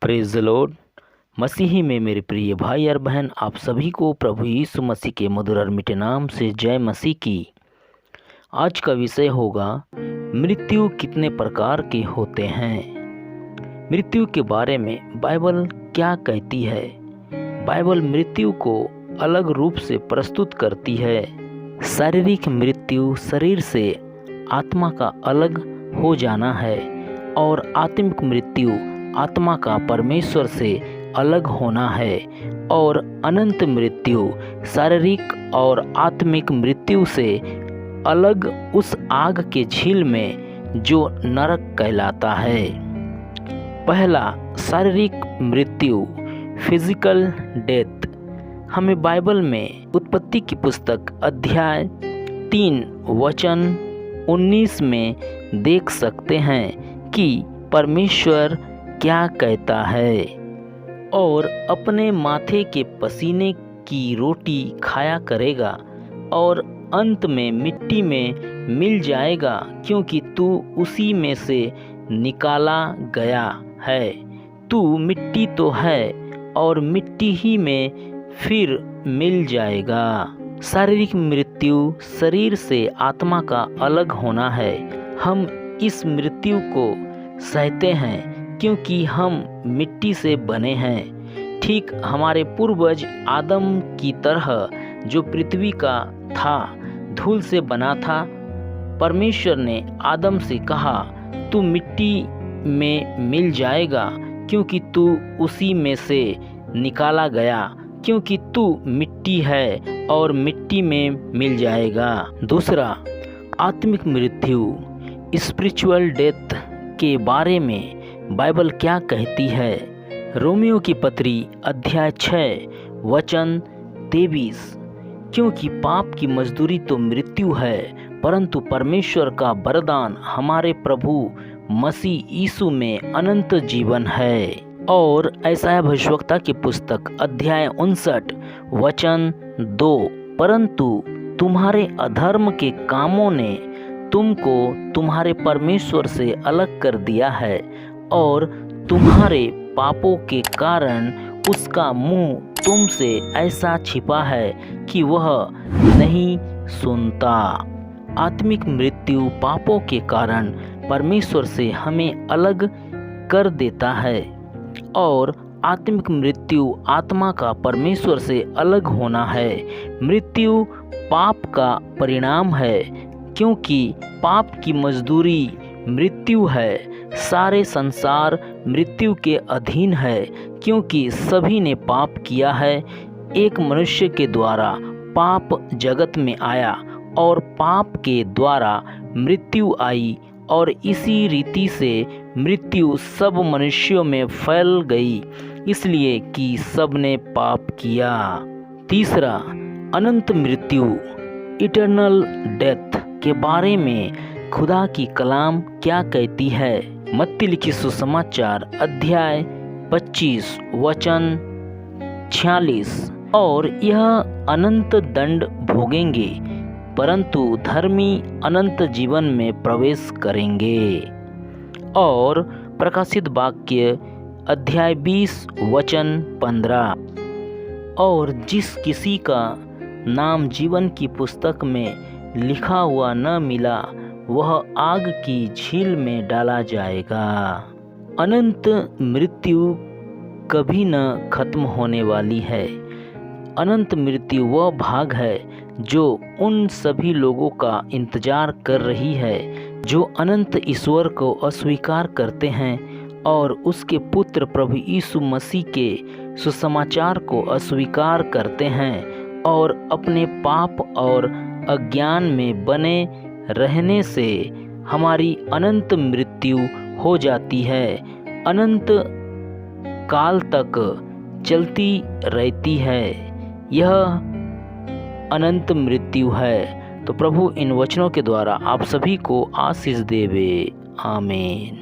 Praise the Lord. मसीही में मेरे प्रिय भाई और बहन, आप सभी को प्रभु यीशु मसीह के मधुर और मीठे नाम से जय मसीह की। आज का विषय होगा मृत्यु कितने प्रकार के होते हैं। मृत्यु के बारे में बाइबल क्या कहती है। बाइबल मृत्यु को अलग रूप से प्रस्तुत करती है। शारीरिक मृत्यु शरीर से आत्मा का अलग हो जाना है और आत्मिक मृत्यु आत्मा का परमेश्वर से अलग होना है। और अनंत मृत्यु शारीरिक और आत्मिक मृत्यु से अलग उस आग के झील में जो नरक कहलाता है। पहला, शारीरिक मृत्यु, फिजिकल डेथ। हमें बाइबल में उत्पत्ति की पुस्तक अध्याय 3 वचन 19 में देख सकते हैं कि परमेश्वर क्या कहता है। और अपने माथे के पसीने की रोटी खाया करेगा और अंत में मिट्टी में मिल जाएगा, क्योंकि तू उसी में से निकाला गया है। तू मिट्टी तो है और मिट्टी ही में फिर मिल जाएगा। शारीरिक मृत्यु शरीर से आत्मा का अलग होना है। हम इस मृत्यु को सहते हैं क्योंकि हम मिट्टी से बने हैं। ठीक हमारे पूर्वज आदम की तरह, जो पृथ्वी का था, धूल से बना था। परमेश्वर ने आदम से कहा, तू मिट्टी में मिल जाएगा, क्योंकि तू उसी में से निकाला गया, क्योंकि तू मिट्टी है और मिट्टी में मिल जाएगा। दूसरा, आत्मिक मृत्यु, स्पिरिचुअल डेथ के बारे में बाइबल क्या कहती है। रोमियो की पत्री अध्याय 6 वचन 23। क्योंकि पाप की मजदूरी तो मृत्यु है, परंतु परमेश्वर का वरदान हमारे प्रभु मसीह यीशु में अनंत जीवन है। और यशायाह भविष्यवक्ता की पुस्तक अध्याय 59 वचन 2। परंतु तुम्हारे अधर्म के कामों ने तुमको तुम्हारे परमेश्वर से अलग कर दिया है, और तुम्हारे पापों के कारण उसका मुंह तुमसे ऐसा छिपा है कि वह नहीं सुनता। आत्मिक मृत्यु पापों के कारण परमेश्वर से हमें अलग कर देता है, और आत्मिक मृत्यु आत्मा का परमेश्वर से अलग होना है। मृत्यु पाप का परिणाम है, क्योंकि पाप की मजदूरी मृत्यु है। सारे संसार मृत्यु के अधीन है, क्योंकि सभी ने पाप किया है। एक मनुष्य के द्वारा पाप जगत में आया और पाप के द्वारा मृत्यु आई, और इसी रीति से मृत्यु सब मनुष्यों में फैल गई, इसलिए कि सब ने पाप किया। तीसरा, अनंत मृत्यु, इटर्नल डेथ के बारे में खुदा की कलाम क्या कहती है। मत्ती लिखी सुसमाचार अध्याय 25 वचन 46। और यह अनंत दंड भोगेंगे, परंतु धर्मी अनंत जीवन में प्रवेश करेंगे। और प्रकाशित वाक्य अध्याय 20 वचन 15। और जिस किसी का नाम जीवन की पुस्तक में लिखा हुआ न मिला, वह आग की झील में डाला जाएगा। अनंत मृत्यु कभी न खत्म होने वाली है। अनंत मृत्यु वह भाग है जो उन सभी लोगों का इंतजार कर रही है जो अनंत ईश्वर को अस्वीकार करते हैं और उसके पुत्र प्रभु यीशु मसीह के सुसमाचार को अस्वीकार करते हैं, और अपने पाप और अज्ञान में बने रहने से हमारी अनंत मृत्यु हो जाती है। अनंत काल तक चलती रहती है। यह अनंत मृत्यु है। तो प्रभु इन वचनों के द्वारा आप सभी को आशीष देवे। आमीन।